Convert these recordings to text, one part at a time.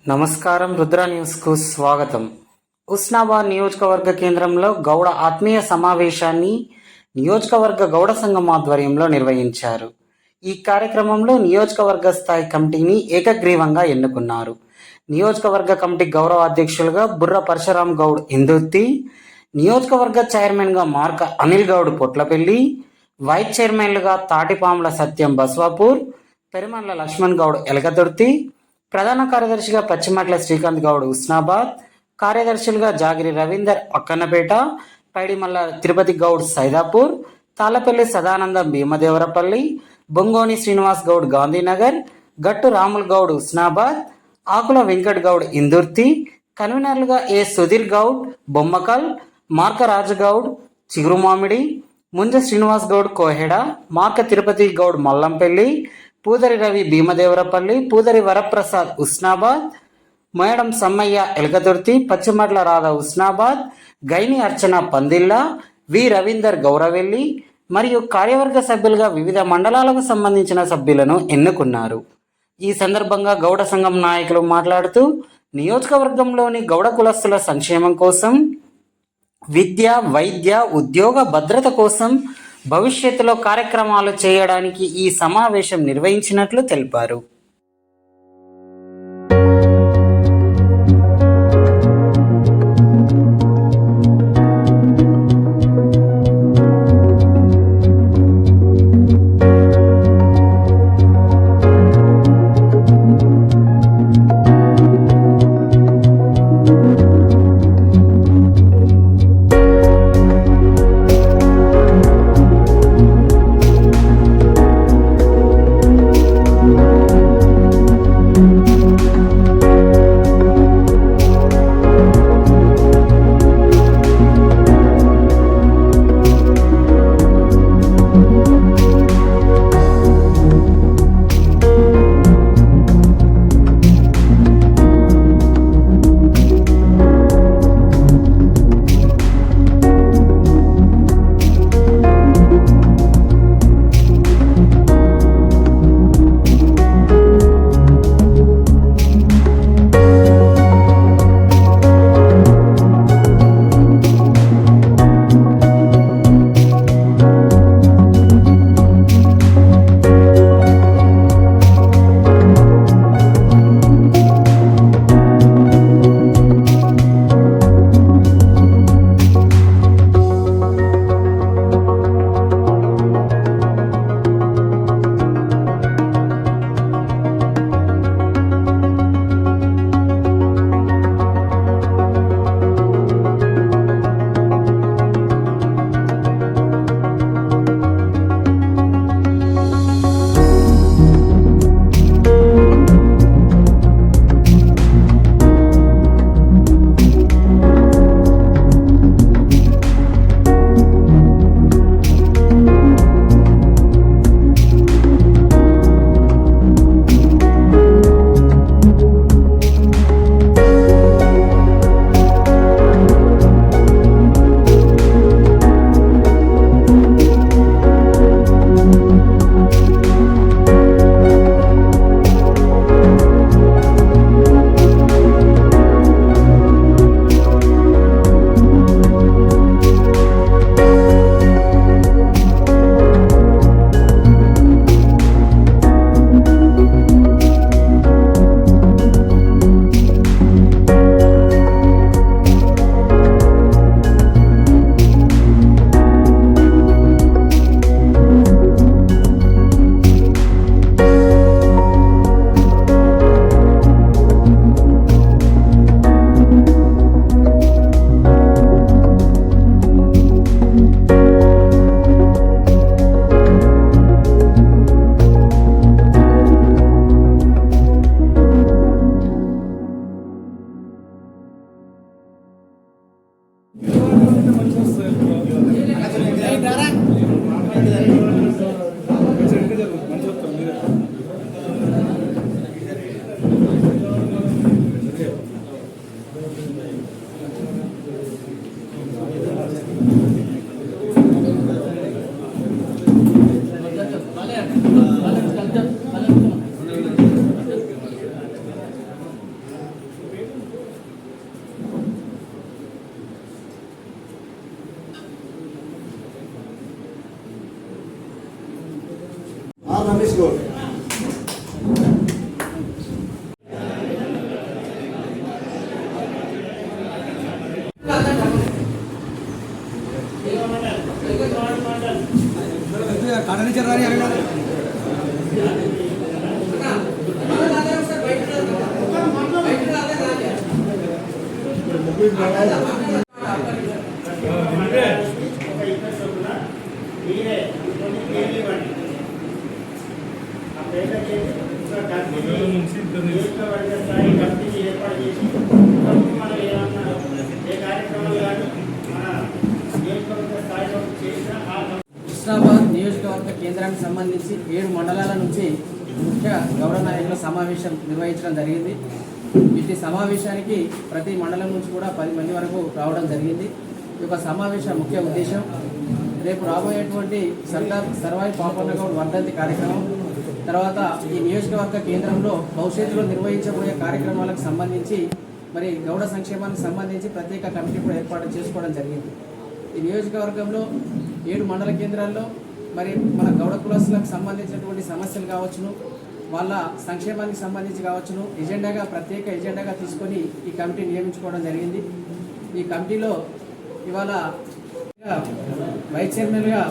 నమస్కారం. రుద్ర న్యూస్కు స్వాగతం. ఉస్నాబాద్ నియోజకవర్గ కేంద్రంలో గౌడ ఆత్మీయ సమావేశాన్ని నియోజకవర్గ గౌడ సంఘం ఆధ్వర్యంలో నిర్వహించారు. ఈ కార్యక్రమంలో నియోజకవర్గ స్థాయి కమిటీని ఏకగ్రీవంగా ఎన్నుకున్నారు. నియోజకవర్గ కమిటీ గౌరవ అధ్యక్షులుగా బుర్ర పరశురాం గౌడ్ ఇందుర్తి, నియోజకవర్గ చైర్మన్గా మార్క అనిల్ గౌడ్ పొట్లపల్లి, వైస్ చైర్మన్లుగా తాటిపాముల సత్యం బస్వాపూర్, పెరుమండ్ల లక్ష్మణ్ గౌడ్ ఎలకతుర్తి, ప్రధాన కార్యదర్శిగా పచ్చిమట్ల శ్రీకాంత్ గౌడ్ ఉస్నాబాద్, కార్యదర్శులుగా జాగిరి రవీందర్ అక్కన్నపేట, పైడిమల్ల తిరుపతి గౌడ్ సైదాపూర్, తాళ్లపల్లి సదానందం భీమదేవరపల్లి, బొంగోని శ్రీనివాస్ గౌడ్ గాంధీనగర్, గట్టు రాముల్ గౌడ్ ఉస్నాబాద్, ఆకుల వెంకట్ గౌడ్ ఇందుర్తి, కన్వీనర్లుగా ఏ సుధీర్ గౌడ్ బొమ్మకల్, మార్క రాజగౌడ్ చిగురుమామిడి, ముంజ శ్రీనివాస్ గౌడ్ కోహెడ, మార్క తిరుపతి గౌడ్ మల్లంపల్లి, పూదరి రవి భీమదేవరపల్లి, పూదరి వరప్రసాద్ ఉస్నాబాద్, మోయడం సమ్మయ్య ఎలకతుర్తి, పచ్చిమట్ల రాధ ఉస్నాబాద్, గైని అర్చన పందిల్లా, వి రవీందర్ గౌరవెల్లి మరియు కార్యవర్గ సభ్యులుగా వివిధ మండలాలకు సంబంధించిన సభ్యులను ఎన్నుకున్నారు. ఈ సందర్భంగా గౌడ సంఘం నాయకులు మాట్లాడుతూ నియోజకవర్గంలోని గౌడ కులస్తుల సంక్షేమం కోసం, విద్య, వైద్య, ఉద్యోగ భద్రత కోసం భవిష్యత్తులో కార్యక్రమాలు చేయడానికి ఈ సమావేశం నిర్వహించినట్లు తెలిపారు. రమేష్ గౌడ్. హుస్నాబాద్ నియోజకవర్గ కేంద్రానికి సంబంధించి 7 మండలాల నుంచి ముఖ్య గౌడ నాయకుల సమావేశం నిర్వహించడం జరిగింది. ఇట్టి సమావేశానికి ప్రతి మండలం నుంచి కూడా 10 మంది వరకు రావడం జరిగింది. ఈ యొక్క సమావేశం ముఖ్య ఉద్దేశం రేపు రాబోయేటువంటి సర్దార్ సర్వాయి పాపన్న గౌడ్ వర్ధంతి కార్యక్రమం, తర్వాత ఈ నియోజకవర్గ కేంద్రంలో భవిష్యత్తులో నిర్వహించబోయే కార్యక్రమాలకు సంబంధించి మరి గౌడ సంక్షేమానికి సంబంధించి ప్రత్యేక కమిటీ కూడా ఏర్పాటు చేసుకోవడం జరిగింది. ఈ నియోజకవర్గంలో 7 మండల కేంద్రాల్లో మరి మన గౌడ కులస్తులకు సంబంధించినటువంటి సమస్యలు కావచ్చును, వాళ్ళ సంక్షేమానికి సంబంధించి కావచ్చును, ప్రత్యేక ఎజెండాగా తీసుకొని ఈ కమిటీ నియమించుకోవడం జరిగింది. ఈ కమిటీలో ఇవాళ వైస్ చైర్మన్గా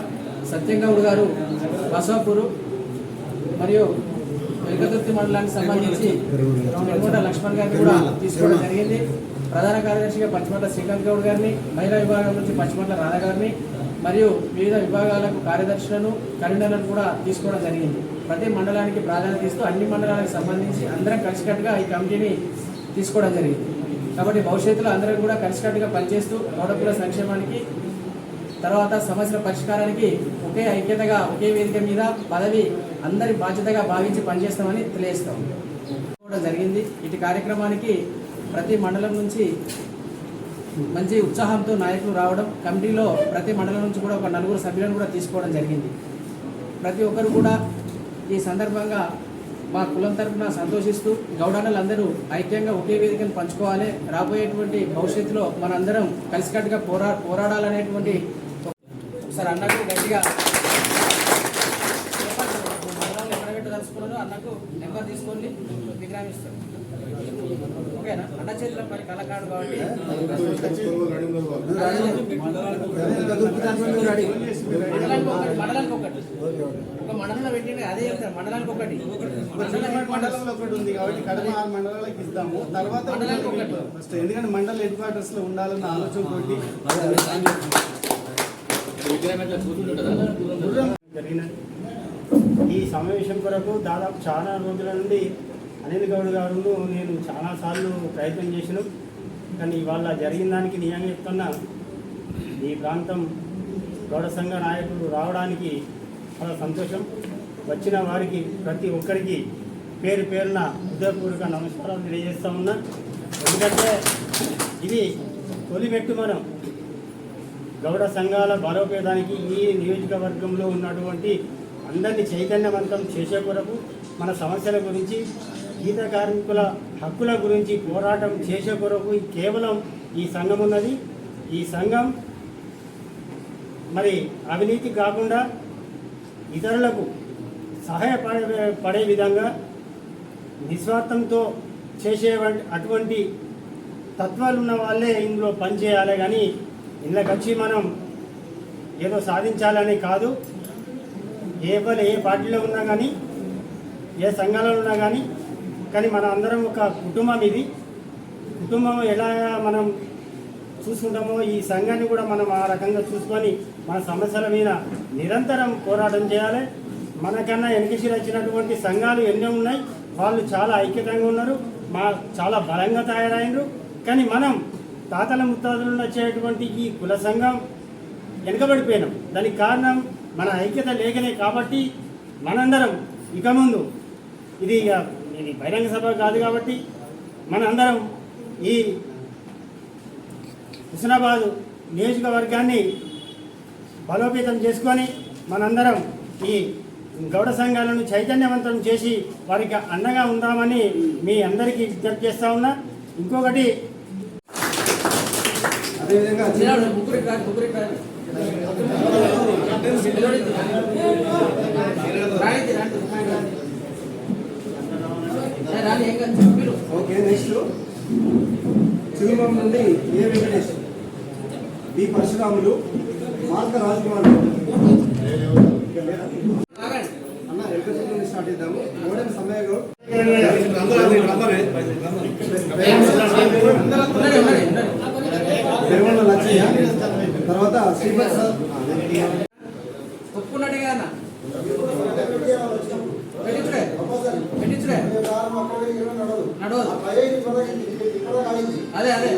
సత్యంగౌడ్ గారు బసవాపూరు మరియు వెంకతుర్తి మండలానికి సంబంధించి వెంకట లక్ష్మణ్ గారిని కూడా తీసుకోవడం జరిగింది. ప్రధాన కార్యదర్శిగా పచ్చిమట్ల శ్రీకాంత్ గౌడ్ గారిని, మహిళా విభాగం నుంచి పచ్చిమట్ల రాధా గారిని మరియు వివిధ విభాగాలకు కార్యదర్శులను కన్వీనర్లను కూడా తీసుకోవడం జరిగింది. ప్రతి మండలానికి ప్రాధాన్యత ఇస్తూ అన్ని మండలాలకు సంబంధించి అందరం కలిసికట్టుగా ఈ కమిటీని తీసుకోవడం జరిగింది. కాబట్టి భవిష్యత్తులో అందరం కూడా కలిసికట్టుగా పనిచేస్తూ గౌడకుల సంక్షేమానికి తర్వాత సమస్యల పరిష్కారానికి ఒకే ఐక్యతగా ఒకే వేదిక మీద పదవి అందరి బాధ్యతగా భావించి పనిచేస్తామని తెలియజేస్తాం జరిగింది. ఇటు కార్యక్రమానికి ప్రతి మండలం నుంచి మంచి ఉత్సాహంతో నాయకులు రావడం, కమిటీలో ప్రతి మండలం నుంచి కూడా ఒక 4 సభ్యులను కూడా తీసుకోవడం జరిగింది. ప్రతి ఒక్కరు కూడా ఈ సందర్భంగా మా కులం తరఫున సంతోషిస్తూ గౌడాలందరూ ఐక్యంగా ఒకే వేదికను పంచుకోవాలి, రాబోయేటువంటి భవిష్యత్తులో మనందరం కలిసికట్టుగా పోరాడాలనేటువంటి ఒకసారి అన్నకు గట్టిగా మండలంలో ఎక్కడ పెట్టదలుచుకున్నారో అన్నకు నెంబర్ తీసుకోండి, విగ్రహిస్తాం. ఓకేనా? అన్న చేతిలో మరి కళాకారుడు కాబట్టి మండలానికి ఒకటి ఒక మండలంలో పెట్టింది, అదే చెప్తారు. మండలానికి ఒకటి మండలంలో ఒకటి ఉంది కాబట్టి కడప 6 మండలాలకు ఇస్తాము. తర్వాత మండలానికి ఒకటి ఫస్ట్ ఎందుకంటే మండల హెడ్ క్వార్టర్స్ లో ఉండాలన్న ఆలోచన తోటి జరిగినది. ఈ సమావేశం కొరకు దాదాపు చాలా రోజుల నుండి అనిల్ గౌడ్ గారు నేను చాలాసార్లు ప్రయత్నం చేసినాం. కానీ ఇవాళ జరిగిన దానికి నిజంగా చెప్తున్నా, ఈ ప్రాంతం గౌడ సంఘ నాయకులు రావడానికి చాలా సంతోషం. వచ్చిన వారికి ప్రతి ఒక్కరికి పేరు పేరున హృదయపూర్వక నమస్కారాలు తెలియజేస్తూ ఉన్నా. ఎందుకంటే ఇది తొలిమెట్టు మనం గౌడ సంఘాల బలోపేతానికి ఈ నియోజకవర్గంలో ఉన్నటువంటి అందరినీ చైతన్యవంతం చేసే కొరకు, మన సమస్యల గురించి, గీత కార్మికుల హక్కుల గురించి పోరాటం చేసే కొరకు కేవలం ఈ సంఘం ఉన్నది. ఈ సంఘం మరి అవినీతి కాకుండా ఇతరులకు సహాయపడే విధంగా నిస్వార్థంతో చేసే అటువంటి తత్వాలు ఉన్న వాళ్ళే ఇందులో పనిచేయాలి. కానీ ఇందులోకి వచ్చి మనం ఏదో సాధించాలని కాదు. ఏ పార్టీలో ఉన్నా కానీ, ఏ సంఘాలలో ఉన్నా కానీ మన అందరం ఒక కుటుంబం. ఇది కుటుంబం ఎలా మనం చూసుకుంటామో ఈ సంఘాన్ని కూడా మనం ఆ రకంగా చూసుకొని మన సమస్యల మీద నిరంతరం పోరాటం చేయాలి. మనకన్నా వెనకసి వచ్చినటువంటి సంఘాలు ఎన్నో ఉన్నాయి, వాళ్ళు చాలా ఐక్యతంగా ఉన్నారు, చాలా బలంగా తయారైనరు. కానీ మనం తాతల ముత్తాతలు వచ్చేటువంటి ఈ కుల సంఘం వెనుకబడిపోయినాం. దానికి కారణం మన ఐక్యత లేకనే. కాబట్టి మనందరం ఇక ముందు ఇది బహిరంగ సభ కాదు కాబట్టి మనందరం ఈ హుస్నాబాద్ నియోజకవర్గాన్ని బలోపేతం చేసుకొని మనందరం ఈ గౌడ సంఘాలను చైతన్యవంతం చేసి వారికి అండగా ఉందామని మీ అందరికీ విజ్ఞప్తి చేస్తా ఉన్నా. ఇంకొకటి అదేవిధంగా రాని ఏం కాదు చెప్పిరు. ఓకే, నెక్స్ట్ చిరుమం నుండి ఏ వెంకటేష్, బి పరశురాములు, మార్క రాజకుమార్. అన్న ఎల్కేజీ నుండి స్టార్ట్ చేద్దాము. మోడల్ సమయంలో నిర్మల లచ్చయ్య, తర్వాత శ్రీపతి సార్. ఒప్పుకున్నట్టే కదా పెట్టించుడే పెట్టించుడే నడవదు. అదే అదే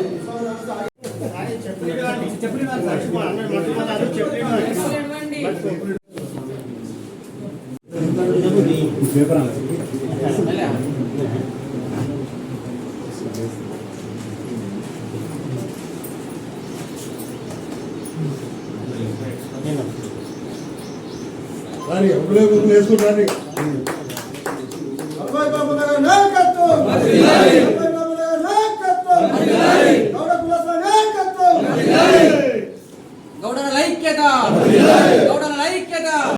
రాని అప్పుడే వేసుకుంటారు.